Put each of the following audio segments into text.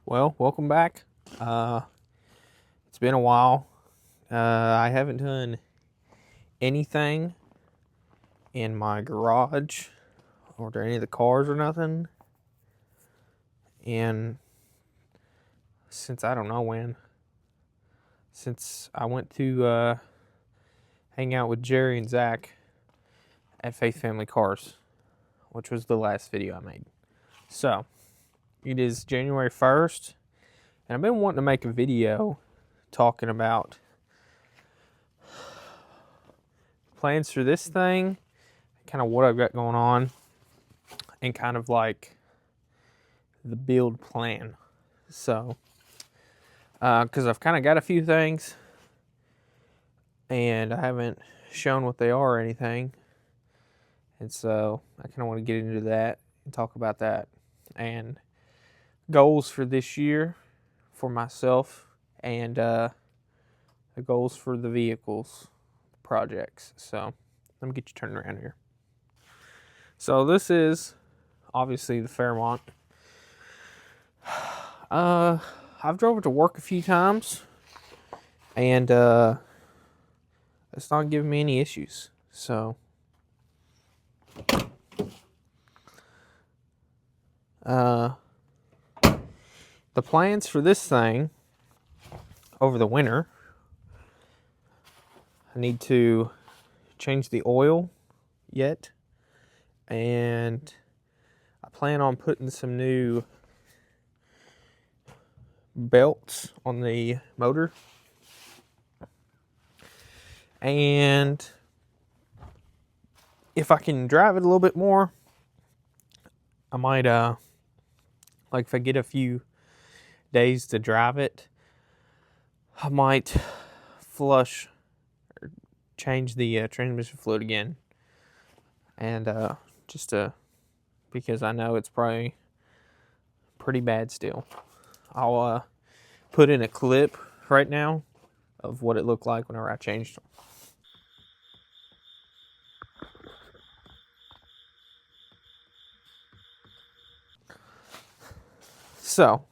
Well, welcome back. It's been a while. I haven't done anything in my garage or to any of the cars or nothing. And since I don't know when. Since I went to hang out with Jerry and Zach at Faith Family Cars, which was the last video I made. So, it is January 1st, and I've been wanting to make a video talking about plans for this thing, kind of what I've got going on, and kind of like the build plan. So, because I've kind of got a few things, and I haven't shown what they are or anything, and so I kind of want to get into that and talk about that, and goals for this year for myself, and the goals for the vehicles projects. So let me get you turned around here. So this is obviously the Fairmont. I've drove it to work a few times, and it's not giving me any issues. So the plans for this thing over the winter, I need to change the oil yet, and I plan on putting some new belts on the motor, and if I can drive it a little bit more, I might like if I get a few days to drive it, I might flush or change the transmission fluid again, and just because I know it's probably pretty bad still. I'll put in a clip right now of what it looked like whenever I changed them. So,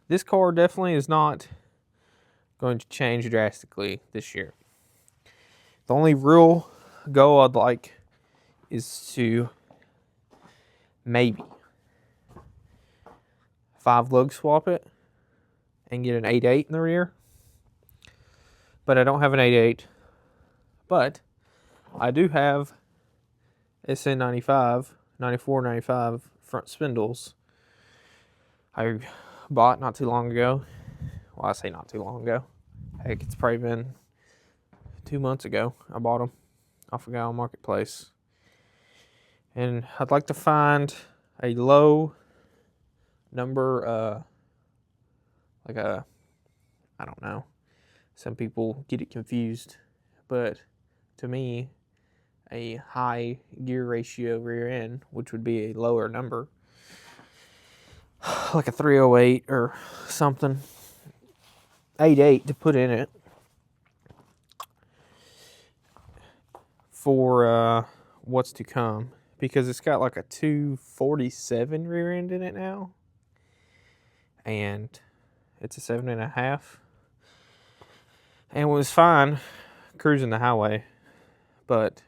this car definitely is not going to change drastically this year. The only real goal I'd like is to maybe 5-lug swap it and get an 8.8 in the rear. But I don't have an 8.8. But I do have SN95, 94, 95 front spindles. I bought not too long ago. Well, I say not too long ago. Heck, it's probably been 2 months ago. I bought them off a guy on Marketplace. And I'd like to find a low number, like a, I don't know. Some people get it confused, but to me, a high gear ratio rear end, which would be a lower number, like a 308 or something, 8.8 to put in it for what's to come, because it's got like a 247 rear end in it now, and it's a 7.5, and it was fine cruising the highway, but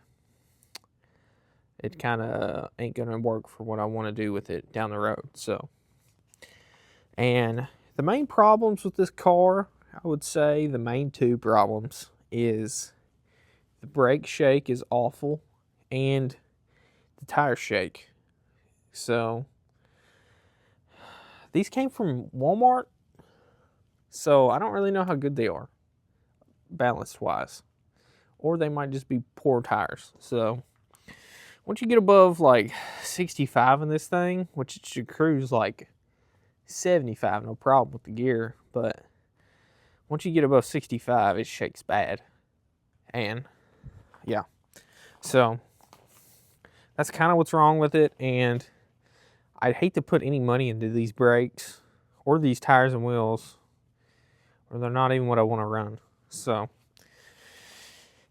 it kind of ain't gonna work for what I want to do with it down the road. So, and the main problems with this car, I would say the main two problems is the brake shake is awful and the tire shake. So these came from Walmart, so I don't really know how good they are balance wise, or they might just be poor tires. So once you get above like 65 in this thing, which it should cruise like 75, no problem with the gear, but once you get above 65, it shakes bad. And yeah, so that's kind of what's wrong with it, and I'd hate to put any money into these brakes or these tires and wheels, or they're not even what I want to run. So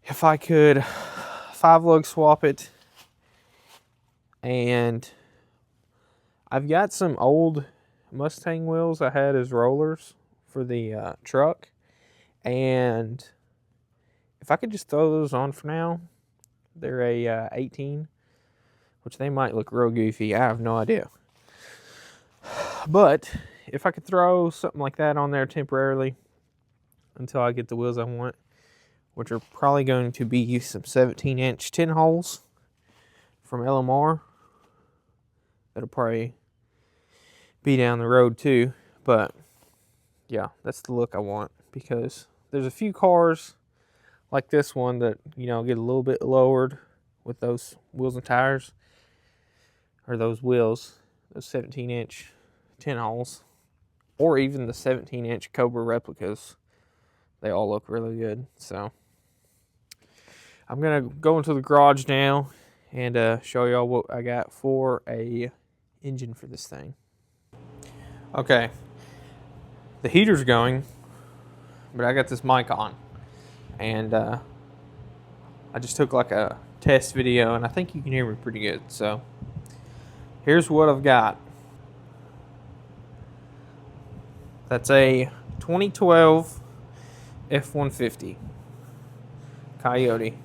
if I could 5-lug swap it, and I've got some old Mustang wheels I had as rollers for the truck, and if I could just throw those on for now, they're a 18, which they might look real goofy. I have no idea. But if I could throw something like that on there temporarily until I get the wheels I want, which are probably going to be some 17-inch 10 holes from LMR, that'll probably be down the road too. But yeah, that's the look I want, because there's a few cars like this one that, you know, get a little bit lowered with those wheels and tires, or those wheels, those 17-inch 10 holes, or even the 17-inch Cobra replicas. They all look really good. So I'm gonna go into the garage now and show y'all what I got for a engine for this thing. Okay, the heater's going, but I got this mic on, and I just took like a test video, and I think you can hear me pretty good. So here's what I've got. That's a 2012 F150 Coyote.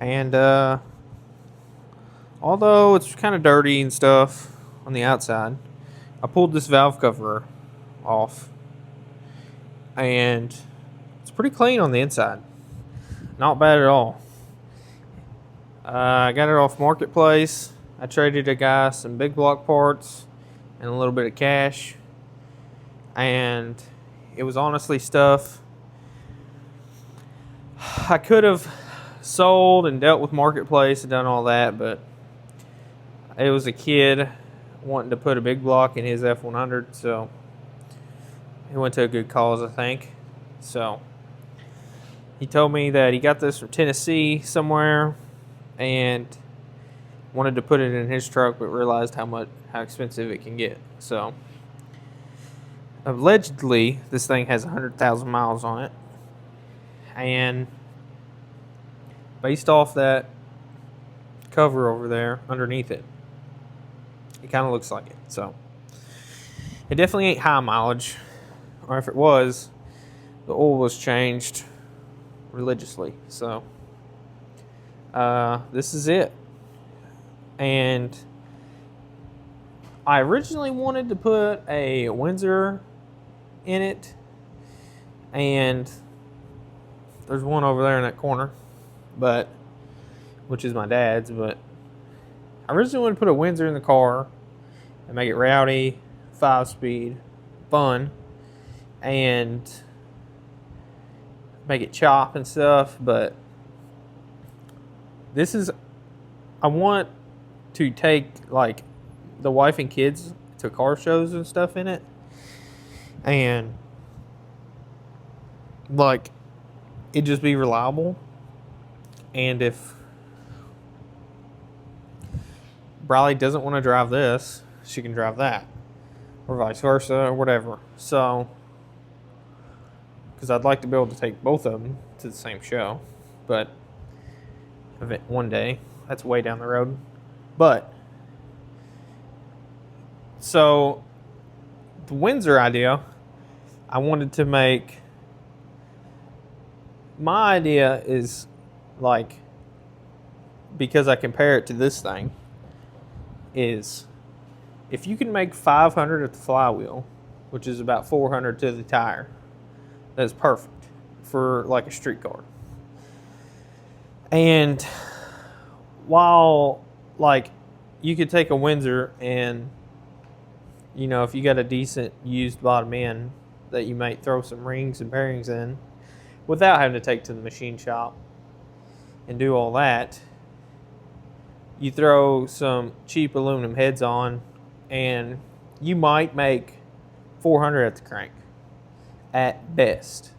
And although it's kind of dirty and stuff on the outside, I pulled this valve cover off, and it's pretty clean on the inside. Not bad at all. I got it off Marketplace. I traded a guy some big block parts and a little bit of cash, and it was honestly stuff I could have sold and dealt with Marketplace and done all that, but it was a kid wanting to put a big block in his F100, so he went to a good cause, I think. So he told me that he got this from Tennessee somewhere and wanted to put it in his truck, but realized how expensive it can get. So allegedly this thing has 100,000 miles on it, and based off that cover over there underneath it, it kind of looks like it. So it definitely ain't high mileage, or if it was, the oil was changed religiously. So this is it. And I originally wanted to put a Windsor in it, and there's one over there in that corner, but which is my dad's. But I originally wanted to put a Windsor in the car and make it rowdy, 5-speed, fun, and make it chop and stuff. But this is, I want to take like the wife and kids to car shows and stuff in it, and like it just be reliable. And if Briley doesn't want to drive this, she can drive that, or vice versa, or whatever. So, because I'd like to be able to take both of them to the same show, but one day, that's way down the road. But so the Windsor idea, I wanted to make, my idea is like, because I compare it to this thing, is if you can make 500 at the flywheel, which is about 400 to the tire, that's perfect for like a street car. And while like you could take a Windsor and, you know, if you got a decent used bottom end that you might throw some rings and bearings in without having to take to the machine shop and do all that, you throw some cheap aluminum heads on and you might make 400 at the crank at best.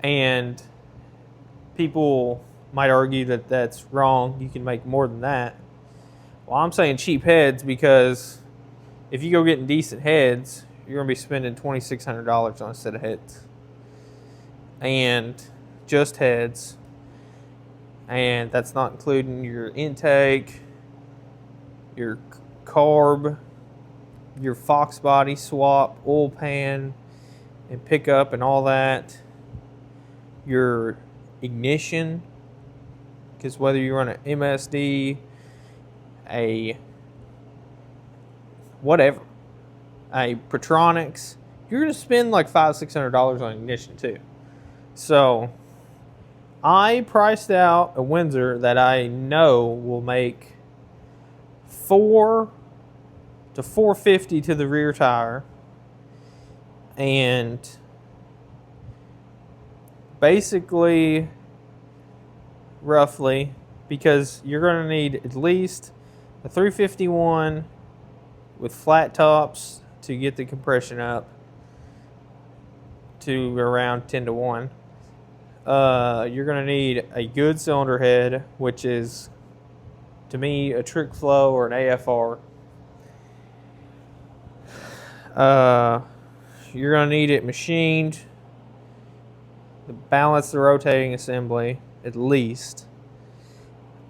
And people might argue that that's wrong. You can make more than that. Well, I'm saying cheap heads because if you go getting decent heads, you're going to be spending $2,600 on a set of heads. And just heads. And that's not including your intake, your carb, your Fox body swap, oil pan, and pickup and all that. Your ignition, because whether you run an MSD, a whatever, a Petronics, you're going to spend like $500-$600 on ignition too. So I priced out a Windsor that I know will make $400 to $450 to the rear tire, and basically, roughly, because you're going to need at least a 351 with flat tops to get the compression up to around 10 to 1. You're going to need a good cylinder head, which is, to me, a trick flow or an AFR. You're going to need it machined to balance the rotating assembly, at least.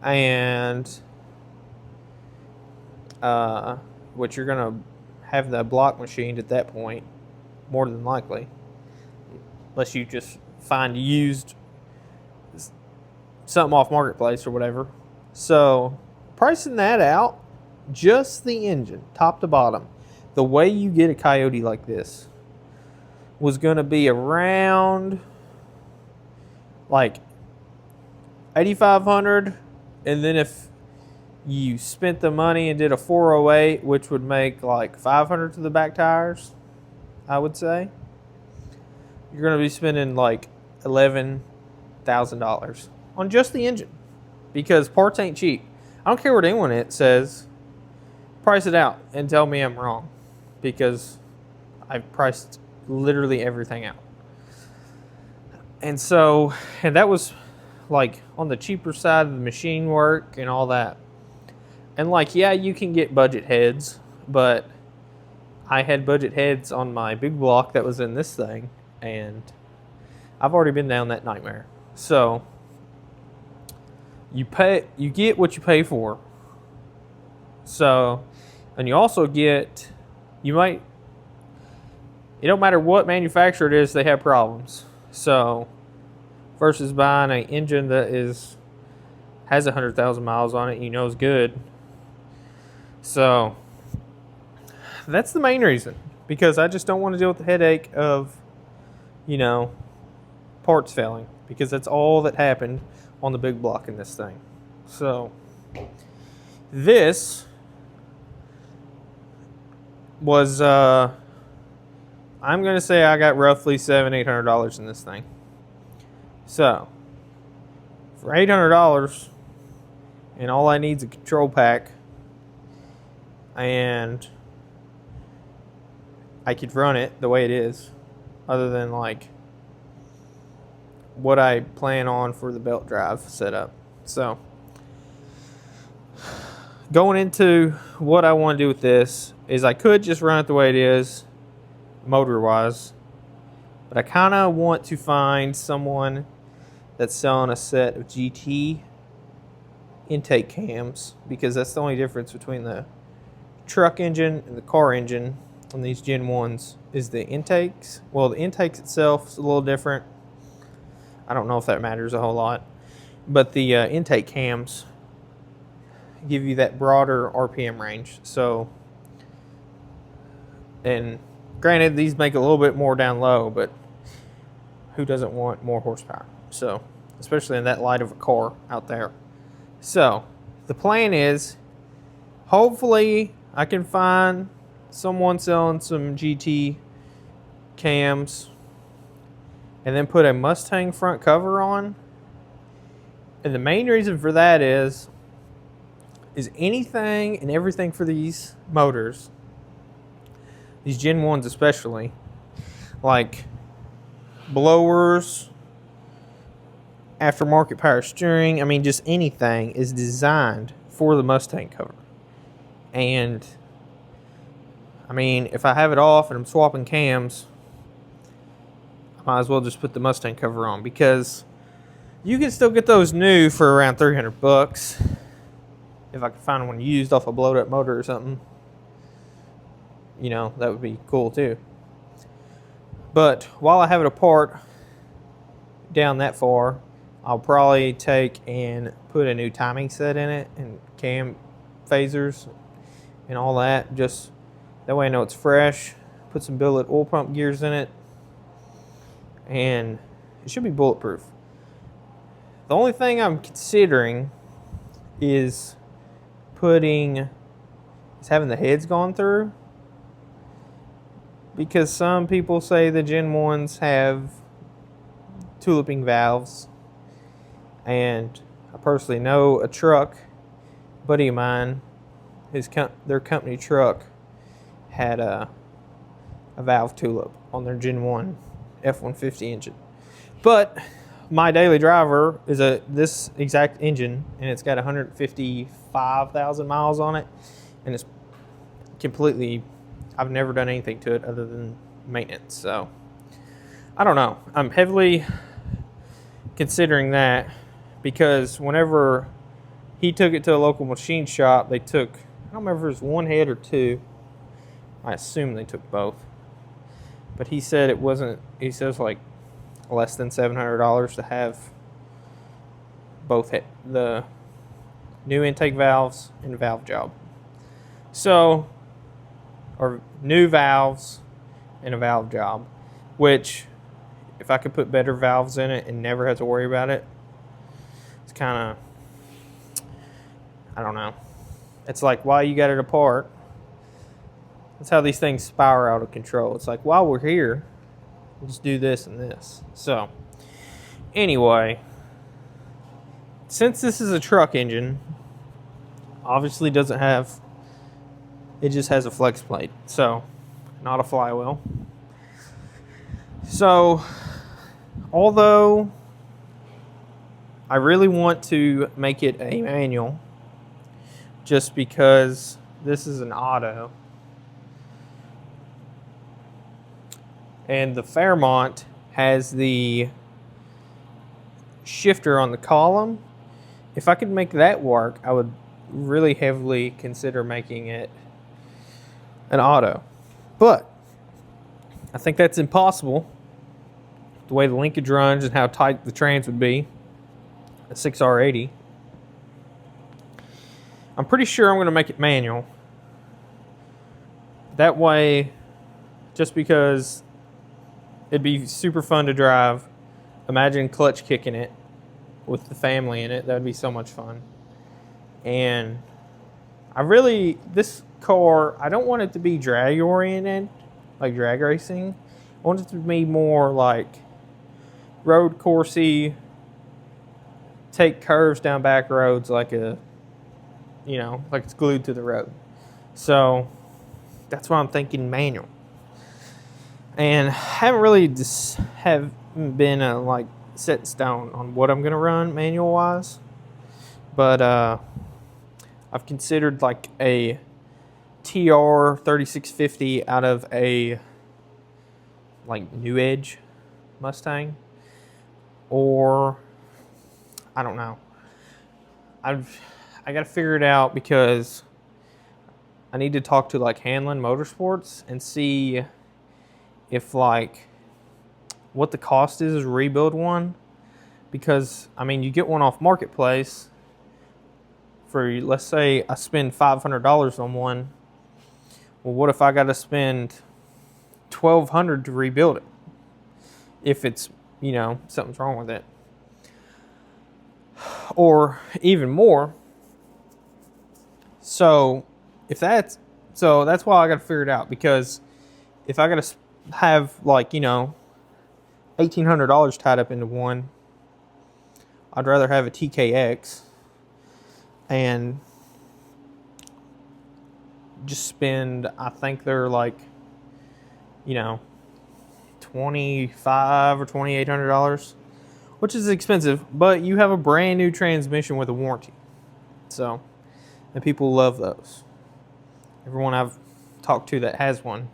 And which you're going to have the block machined at that point, more than likely. Unless you just find used something off Marketplace or whatever. So, pricing that out, just the engine, top to bottom, the way you get a Coyote like this was going to be around like $8,500, and then if you spent the money and did a 408, which would make like $500 to the back tires, I would say, you're going to be spending like $11,000 on just the engine, because parts ain't cheap. I don't care what anyone says. Price it out and tell me I'm wrong, because I've priced literally everything out. And so, and that was like on the cheaper side of the machine work and all that. And like, yeah, you can get budget heads, but I had budget heads on my big block that was in this thing, and I've already been down that nightmare. So you get what you pay for. So, and you also get, it don't matter what manufacturer it is, they have problems. So, versus buying an engine that has 100,000 miles on it, you know is good. So, that's the main reason. Because I just don't want to deal with the headache of, parts failing. Because that's all that happened on the big block in this thing. So, this was, I'm going to say I got roughly $700-$800 in this thing. So, for $800, and all I need is a control pack, and I could run it the way it is, other than like what I plan on for the belt drive setup. So, going into what I want to do with this is I could just run it the way it is, motor-wise, but I kind of want to find someone that's selling a set of GT intake cams, because that's the only difference between the truck engine and the car engine on these Gen 1s is the intakes. Well, the intakes itself is a little different. I don't know if that matters a whole lot, but the intake cams give you that broader RPM range. So, and granted, these make a little bit more down low, but who doesn't want more horsepower? So, especially in that light of a car out there. So, the plan is, hopefully, I can find someone selling some GT cams and then put a Mustang front cover on. And the main reason for that is anything and everything for these motors, these Gen 1s especially, like blowers, aftermarket power steering, I mean, just anything is designed for the Mustang cover. And, I mean, if I have it off and I'm swapping cams, I might as well just put the Mustang cover on, because you can still get those new for around $300. if I could find one used off a blowed up motor or something, you know, that would be cool too. But while I have it apart down that far, I'll probably take and put a new timing set in it and cam phasers and all that. Just that way I know it's fresh. Put some billet oil pump gears in it, and it should be bulletproof. The only thing I'm considering is having the heads gone through, because some people say the Gen 1s have tuliping valves, and I personally know a buddy of mine, their company truck had a valve tulip on their Gen 1 F-150 engine. But my daily driver is this exact engine, and it's got 155,000 miles on it, and it's completely, I've never done anything to it other than maintenance. So I don't know. I'm heavily considering that, because whenever he took it to a local machine shop, they took, I don't remember if it was one head or two. I assume they took both. But he said it wasn't, he says like less than $700 to have both the new intake valves and valve job. So, or new valves and a valve job, which if I could put better valves in it and never have to worry about it, it's kind of, I don't know. It's like, while you got it apart, that's how these things spiral out of control. It's like, while we're here, we'll just do this and this. So, anyway, since this is a truck engine, obviously doesn't have, it just has a flex plate. So, not a flywheel. So, although I really want to make it a manual, just because this is an auto, and the Fairmont has the shifter on the column. If I could make that work, I would really heavily consider making it an auto. But I think that's impossible, the way the linkage runs and how tight the trans would be, a 6R80. I'm pretty sure I'm going to make it manual. That way, just because it'd be super fun to drive. Imagine clutch kicking it with the family in it. That would be so much fun. And this car, I don't want it to be drag oriented, like drag racing. I want it to be more like road coursey, take curves down back roads like like it's glued to the road. So that's why I'm thinking manual. And I haven't really been like set in stone on what I'm gonna run manual wise, but I've considered like a TR 3650 out of a like New Edge Mustang, or I don't know. I got to figure it out, because I need to talk to like Hanlon Motorsports and see if like what the cost is to rebuild one, because I mean, you get one off Marketplace for, let's say I spend $500 on one. Well, what if I got to spend $1,200 to rebuild it if it's, something's wrong with it, or even more? So that's why I got to figure it out, because if I got to have like $1,800 tied up into one, I'd rather have a TKX and just spend, I think they're like $2,500 or $2,800, which is expensive, but you have a brand new transmission with a warranty. So, and people love those. Everyone I've talked to that has one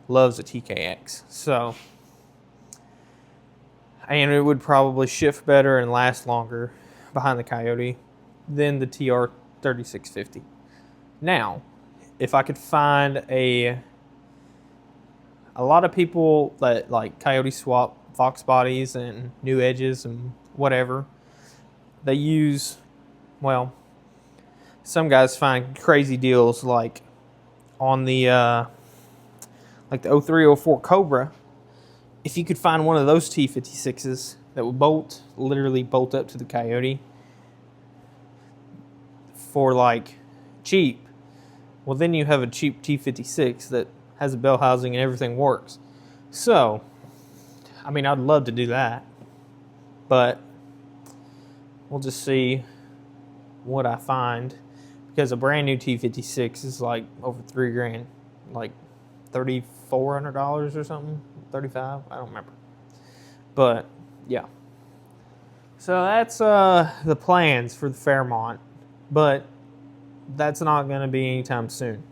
loves a TKX. So, and it would probably shift better and last longer behind the Coyote than the TR $36.50. Now, if I could find a lot of people that like Coyote swap Fox bodies and new edges and whatever, they use, well, some guys find crazy deals like on the like the 0304 Cobra. If you could find one of those T56s that would literally bolt up to the Coyote for like cheap, well, then you have a cheap T56 that has a bell housing and everything works. So, I mean, I'd love to do that, but we'll just see what I find, because a brand new T56 is like over $3,000, like $3,400 or something, 35. I don't remember, but yeah. So that's the plans for the Fairmont, but that's not going to be anytime soon.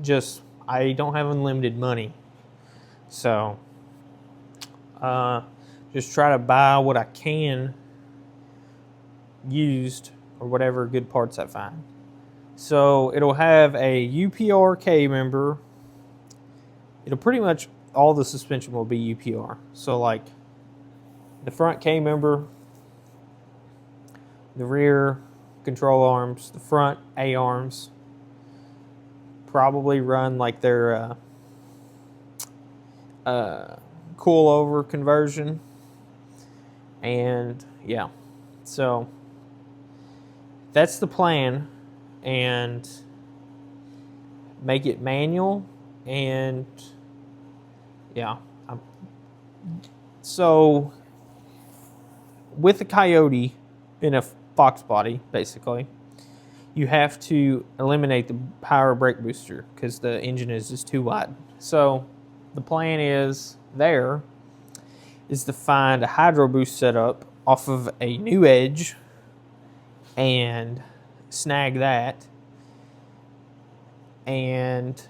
Just, I don't have unlimited money, so just try to buy what I can used or whatever good parts I find. So it'll have a UPR K member. It'll pretty much, all the suspension will be UPR. So like the front K member, the rear control arms, the front A arms, probably run like their coilover conversion. And yeah, so that's the plan, and make it manual. And yeah, so with the Coyote in a Fox body, basically, you have to eliminate the power brake booster because the engine is just too wide. So the plan is to find a hydro boost setup off of a new edge and snag that. And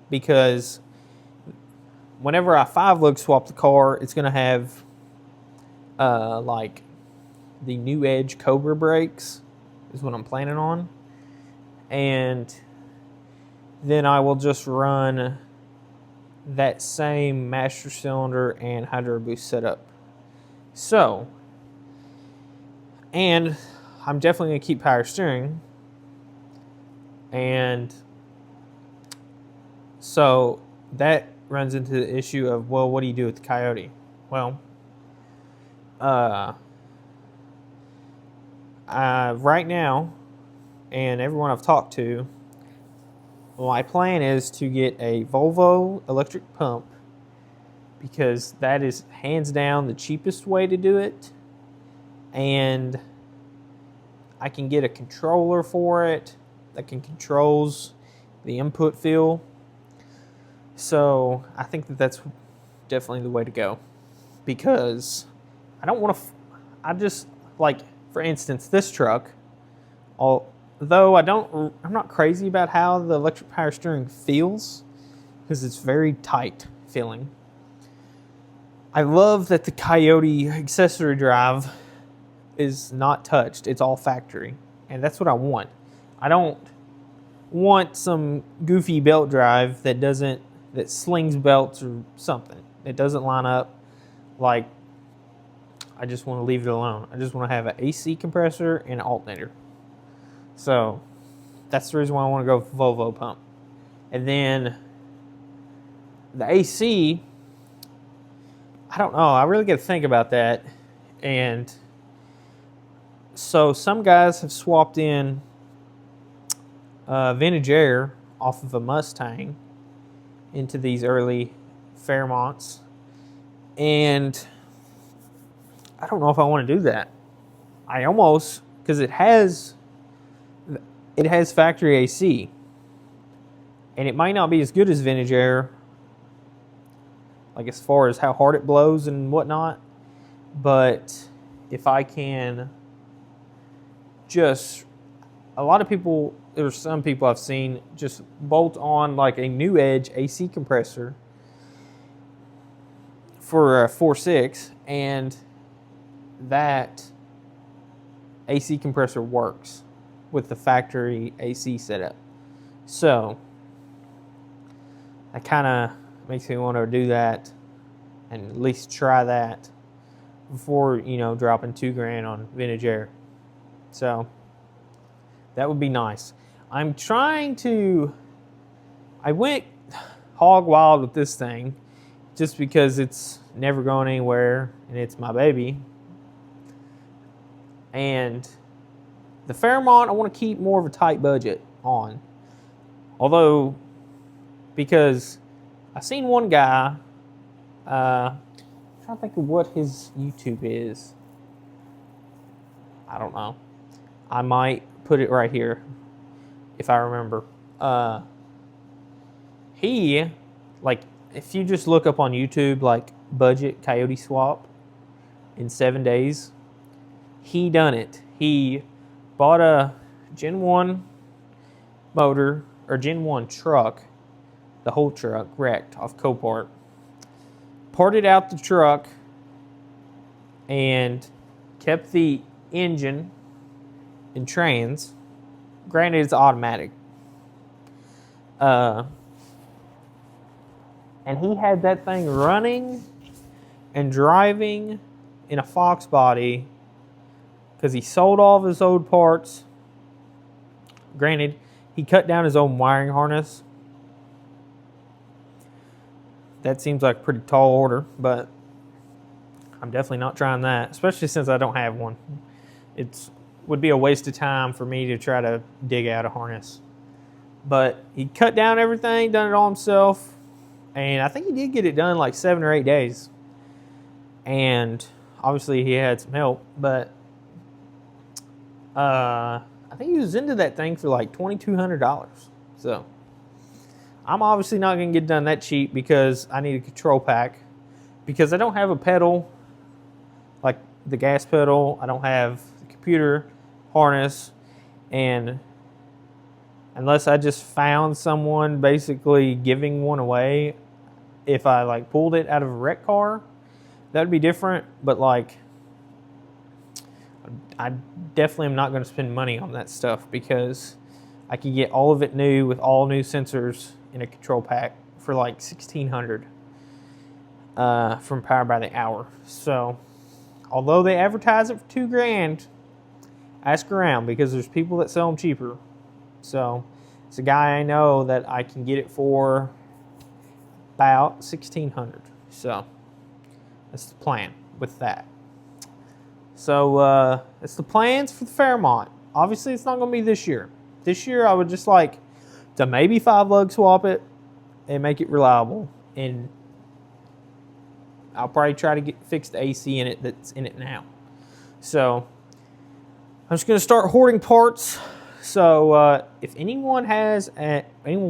because whenever I 5-lug swap the car, it's going to have like the new edge Cobra brakes is what I'm planning on. And then I will just run that same master cylinder and hydro boost setup. So, and I'm definitely going to keep power steering. And so that runs into the issue of, well, what do you do with the Coyote? Well, right now, and everyone I've talked to, my plan is to get a Volvo electric pump, because that is hands down the cheapest way to do it, and I can get a controller for it that controls the input field. So I think that's definitely the way to go, because I don't want to, I just, like, for instance, this truck, although I'm not crazy about how the electric power steering feels, because it's very tight feeling. I love that the Coyote accessory drive is not touched. It's all factory, and that's what I want. I don't want some goofy belt drive that slings belts or something. It doesn't line up. Like, I just want to leave it alone. I just want to have an AC compressor and an alternator. So that's the reason why I want to go Volvo pump. And then the AC, I don't know. I really got to think about that. And so some guys have swapped in vintage air off of a Mustang into these early Fairmonts. And I don't know if I want to do that. I almost, because it has factory AC, and it might not be as good as vintage air, like as far as how hard it blows and whatnot, but if I can just, a lot of people, there's some people I've seen just bolt on like a new edge AC compressor for a 4.6, and that AC compressor works with the factory AC setup. So that kind of makes me want to do that and at least try that before, you know, dropping $2,000 on vintage air. So that would be nice. I went hog wild with this thing just because it's never going anywhere and it's my baby. And the Fairmont, I want to keep more of a tight budget on. Although, because I seen one guy, I'm trying to think of what his YouTube is. I don't know. I might put it right here if I remember. He, like, if you just look up on YouTube, like, budget coyote swap in 7 days, he done it. He bought a Gen 1 motor, or Gen 1 truck, the whole truck, wrecked off Copart, parted out the truck, and kept the engine and trans. Granted, it's automatic. And he had that thing running and driving in a Fox body because he sold all of his old parts. Granted, he cut down his own wiring harness. That seems like a pretty tall order, but I'm definitely not trying that, especially since I don't have one. It would be a waste of time for me to try to dig out a harness. But he cut down everything, done it all himself, and I think he did get it done in like 7 or 8 days. And obviously he had some help, but I think he was into that thing for like $2,200. So I'm obviously not going to get done that cheap because I need a control pack. Because I don't have a pedal, like the gas pedal. I don't have the computer harness. And unless I just found someone basically giving one away, if I like pulled it out of a wreck car, that'd be different. But like, I definitely am not going to spend money on that stuff because I could get all of it new with all new sensors in a control pack for like $1,600 from Power by the Hour. So, although they advertise it for $2,000, ask around because there's people that sell them cheaper. So, it's a guy I know that I can get it for about $1,600. So, that's the plan with that. So, it's the plans for the Fairmont. Obviously, it's not going to be this year. This year, I would just like to maybe 5-lug swap it and make it reliable. And I'll probably try to fix the AC in it that's in it now. So, I'm just going to start hoarding parts. So, if anyone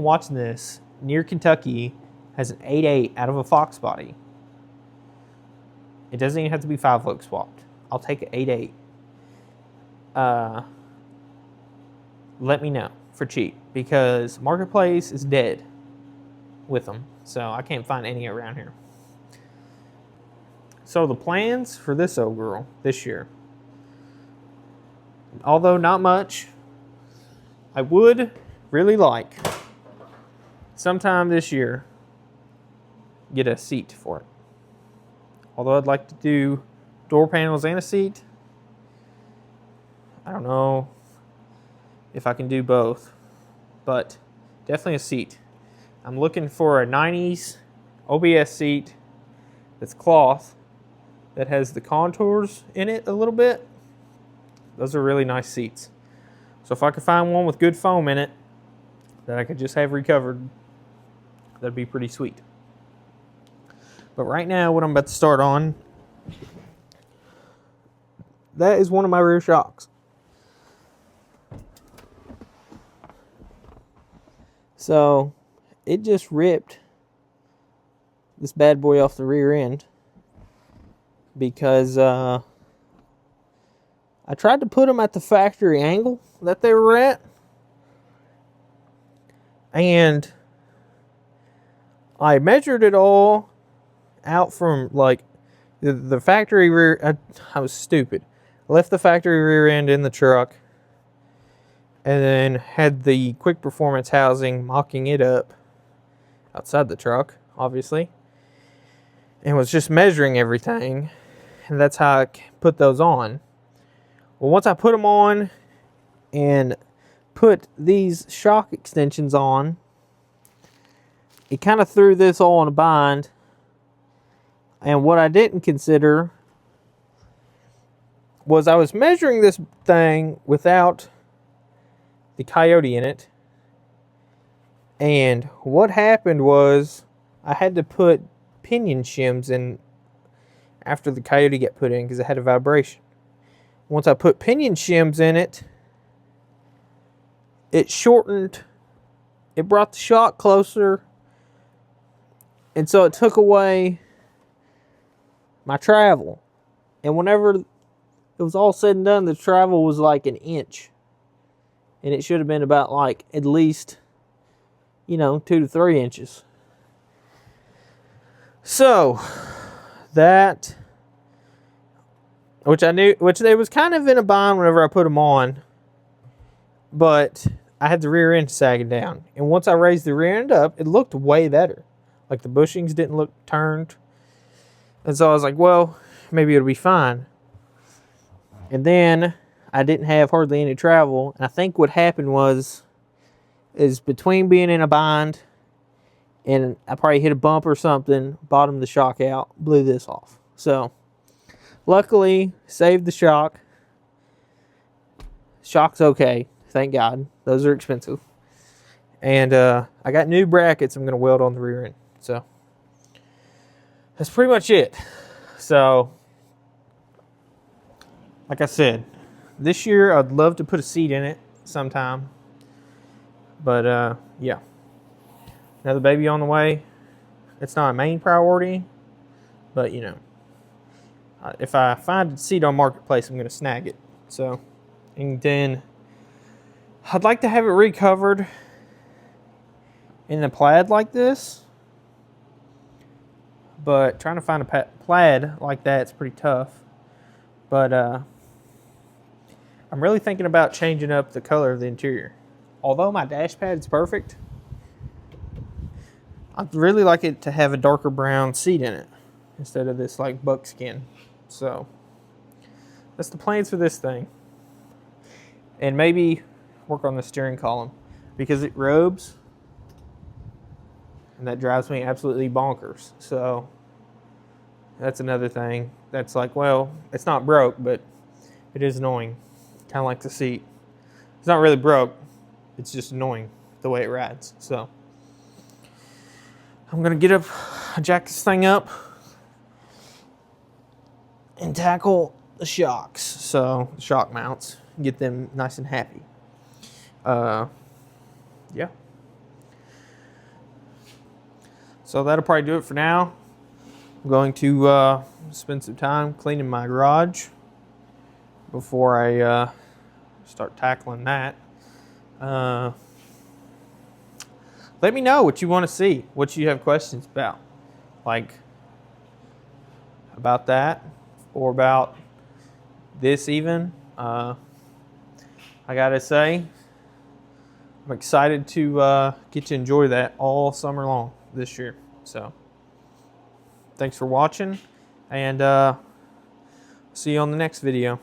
watching this near Kentucky has an 8.8 out of a Fox body, it doesn't even have to be 5-lug swapped. I'll take an 8.8. Let me know for cheap because Marketplace is dead with them. So I can't find any around here. So the plans for this old girl this year, although not much, I would really like sometime this year get a seat for it. Although I'd like to do door panels and a seat. I don't know if I can do both, but definitely a seat. I'm looking for a 90s OBS seat that's cloth that has the contours in it a little bit. Those are really nice seats. So if I could find one with good foam in it that I could just have recovered, that'd be pretty sweet. But right now, what I'm about to start on, that is one of my rear shocks. So it just ripped this bad boy off the rear end because I tried to put them at the factory angle that they were at, and I measured it all out from like the factory rear. I was stupid. I left the factory rear end in the truck, and then had the quick performance housing mocking it up outside the truck, obviously, and was just measuring everything, and that's how I put those on. Well, once I put them on and put these shock extensions on, it kind of threw this all in a bind. And what I didn't consider was I was measuring this thing without the Coyote in it. And what happened was I had to put pinion shims in after the Coyote got put in because it had a vibration. Once I put pinion shims in it, it shortened, it brought the shock closer, and so it took away my travel. And whenever it was all said and done, the travel was like an inch. And it should have been about like at least, 2 to 3 inches. So that, which they was kind of in a bind whenever I put them on, but I had the rear end sagging down. And once I raised the rear end up, it looked way better. Like the bushings didn't look turned. And so I was like, well, maybe it'll be fine. And then I didn't have hardly any travel. And I think what happened is between being in a bind and I probably hit a bump or something, bottomed the shock out, blew this off. So luckily, saved the shock. Shock's okay, thank God. Those are expensive. And I got new brackets I'm going to weld on the rear end. So that's pretty much it. So, like I said, this year I'd love to put a seat in it sometime. But yeah, another baby on the way. It's not a main priority, but if I find a seat on Marketplace, I'm going to snag it. So, and then I'd like to have it recovered in a plaid like this. But trying to find a plaid like that is pretty tough. But I'm really thinking about changing up the color of the interior. Although my dash pad is perfect, I'd really like it to have a darker brown seat in it instead of this like buckskin. So that's the plans for this thing. And maybe work on the steering column because it robes. And that drives me absolutely bonkers. So that's another thing. That's like, well, it's not broke, but it is annoying. Kind of like the seat. It's not really broke. It's just annoying the way it rides. So I'm going to get up, jack this thing up, and tackle the shocks. So the shock mounts. Get them nice and happy. Yeah. So that'll probably do it for now. I'm going to spend some time cleaning my garage before I start tackling that. Let me know what you want to see, what you have questions about, like about that or about this even. I gotta say, I'm excited to get to enjoy that all summer long this year. So thanks for watching, and see you on the next video.